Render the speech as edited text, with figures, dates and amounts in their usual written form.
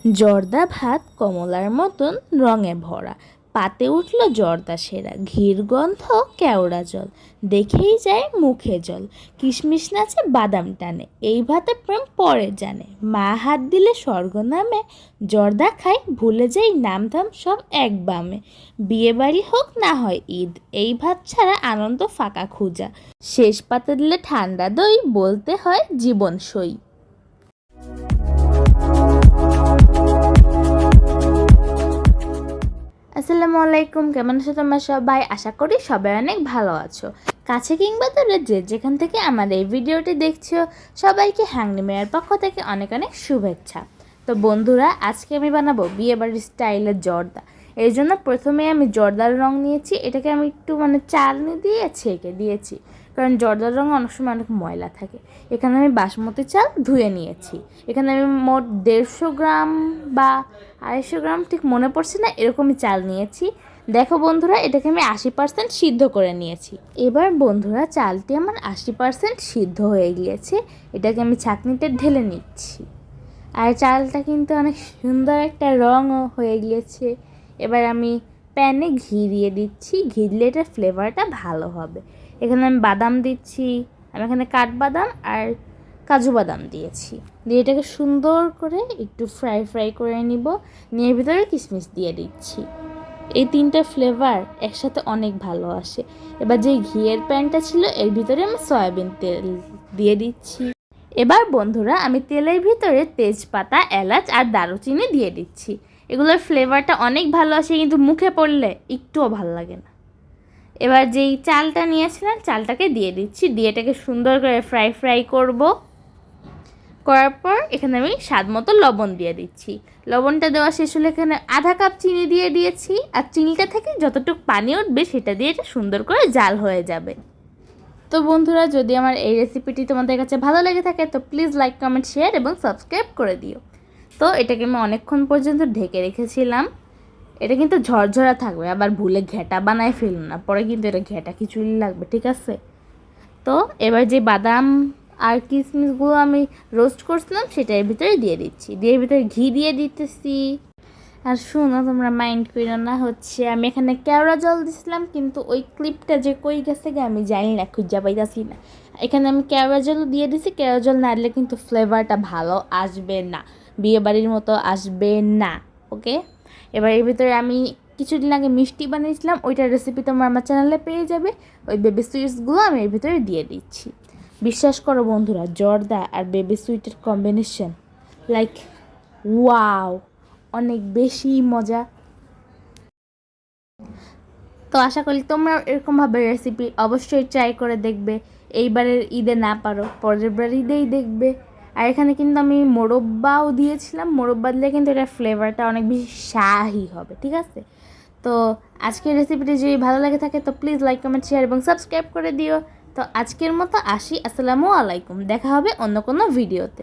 জর্দা ভাত কমলার মতন রঙে ভরা, পাতে উঠল জর্দা সেরা, ঘির গন্ধ কেওড়া জল, দেখেই যায় মুখে জল, কিশমিশ নাচে বাদাম টানে, এই ভাতে প্রেম পরে জানে, মা হাত দিলে স্বর্গ নামে, জর্দা খাই ভুলে যাই নাম ধাম সব এক বামে, বিয়ে বাড়ি হোক না হয় ঈদ, এই ভাত ছাড়া আনন্দ ফাঁকা খুঁজা, শেষ পাতে দিলে ঠান্ডা দই, বলতে হয় জীবন সই। আসসালামু আলাইকুম, কেমন আছো তোমরা সবাই? আশা করি সবাই অনেক ভালো আছো। কাছে কিংবা দূরে যে যেখান থেকে আমার এই ভিডিওটি দেখছো, সবাইকে হ্যাংনি মেয়ের পক্ষ থেকে অনেক অনেক শুভেচ্ছা। তো বন্ধুরা, আজকে আমি বানাবো বিয়েবাড়ির স্টাইলের জর্দা। এই জন্য প্রথমে আমি জর্দার রং নিয়েছি, এটাকে আমি একটু চালনি দিয়ে ছেঁকে দিয়েছি, কারণ জর্দার রঙে অনেক সময় অনেক ময়লা থাকে। এখানে আমি বাসমতি চাল ধুয়ে নিয়েছি। এখানে আমি মোট 150 গ্রাম বা 250 গ্রাম, ঠিক মনে পড়ছে না, এরকমই চাল নিয়েছি। দেখো বন্ধুরা, এটাকে আমি 80% সিদ্ধ করে নিয়েছি। এবার বন্ধুরা, চালটি আমার 80% সিদ্ধ হয়ে গিয়েছে। এটাকে আমি ছাঁকনিতে ঢেলে নিচ্ছি। আর চালটা কিন্তু অনেক সুন্দর একটা রঙও হয়ে গিয়েছে। এবার আমি প্যানে ঘি দিয়ে দিচ্ছি, ঘি দিলে এটার ফ্লেভারটা ভালো হবে। এখানে আমি বাদাম দিচ্ছি, আমি এখানে কাঠবাদাম আর কাজু বাদাম দিয়েছি। দিয়ে এটাকে সুন্দর করে একটু ফ্রাই করে নিব। নিয়ে ভিতরে কিশমিশ দিয়ে দিচ্ছি। এই তিনটা ফ্লেভার একসাথে অনেক ভালো আসে। এবার যে ঘিয়ের প্যানটা ছিল, এর ভিতরে আমি সয়াবিন তেল দিয়ে দিচ্ছি। এবার বন্ধুরা, আমি তেলের ভিতরে তেজপাতা, এলাচ আর দারুচিনি দিয়ে দিচ্ছি। এগুলোর ফ্লেভারটা অনেক ভালো আসে, কিন্তু মুখে পড়লে একটুও ভালো লাগে না। এবার যেই চালটা নিয়েছিলাম, চালটাকে দিয়ে দিচ্ছি। দিয়ে এটাকে সুন্দর করে ফ্রাই করার পর এখানে আমি স্বাদ মতো লবণ দিয়ে দিচ্ছি। লবণটা দেওয়া শেষ হলে এখানে আধা কাপ চিনি দিয়ে দিয়েছি। আর চিনিটা থেকে যতটুকু পানি উঠবে সেটা দিয়ে এটা সুন্দর করে জাল হয়ে যাবে। তো বন্ধুরা, যদি আমার এই রেসিপিটি তোমাদের কাছে ভালো লেগে থাকে তো প্লিজ লাইক, কমেন্ট, শেয়ার এবং সাবস্ক্রাইব করে দিও। তো এটাকে আমি অনেকক্ষণ পর্যন্ত ঢেকে রেখেছিলাম। এটা কিন্তু ঝরঝরা থাকবে, আবার ভুলে ঘেঁটা বানায় ফেলো না, পরে কিন্তু এটা ঘেঁটা খিচুড়ি লাগবে, ঠিক আছে? তো এবার যে বাদাম আর কিশমিশগুলো আমি রোস্ট করছিলাম সেটা এর ভিতরে দিয়ে দিচ্ছি। দিয়ে এর ভিতরে ঘি দিয়ে দিতেছি। আর শোনো, তোমরা মাইন্ড করো না, আমি এখানে কেওড়া জল দিছিলাম, কিন্তু ওই ক্লিপটা যে কই গেছে আমি জানি না, খুঁজে পাইতাছি না। এখানে আমি কেওড়া জল দিয়ে দিছি। কেওড়া জল না দিলে কিন্তু ফ্লেভারটা ভালো আসবে না, বিয়েবাড়ির মতো আসবে না। ওকে, এবার এর ভিতরে আমি কিছুদিন আগে মিষ্টি বানিয়েছিলাম, ওইটার রেসিপি তোমরা আমার চ্যানেলে পেয়ে যাবে। ওই বেবি সুইটসগুলো আমি এর ভিতরে দিয়ে দিচ্ছি। বিশ্বাস করো বন্ধুরা, জর্দা আর বেবি সুইটের কম্বিনেশন ওয়াও, অনেক বেশি মজা। তো আশা করি তোমরা এরকমভাবে রেসিপি অবশ্যই ট্রাই করে দেখবে। এইবারের ঈদে না পারো, পরের বার ঈদেই দেখবে। আর এখানে কিন্তু আমি মোরব্বাও দিয়েছিলাম। মোরব্বা দিলে কিন্তু এটা ফ্লেভারটা অনেক বেশি শাহি হবে, ঠিক আছে? তো আজকের রেসিপিটি যদি ভালো লাগে থাকে তো প্লিজ লাইক, কমেন্ট, শেয়ার এবং সাবস্ক্রাইব করে দিও। তো আজকের মতো আসি। আসসালামু আলাইকুম, দেখা হবে অন্য কোনো ভিডিওতে।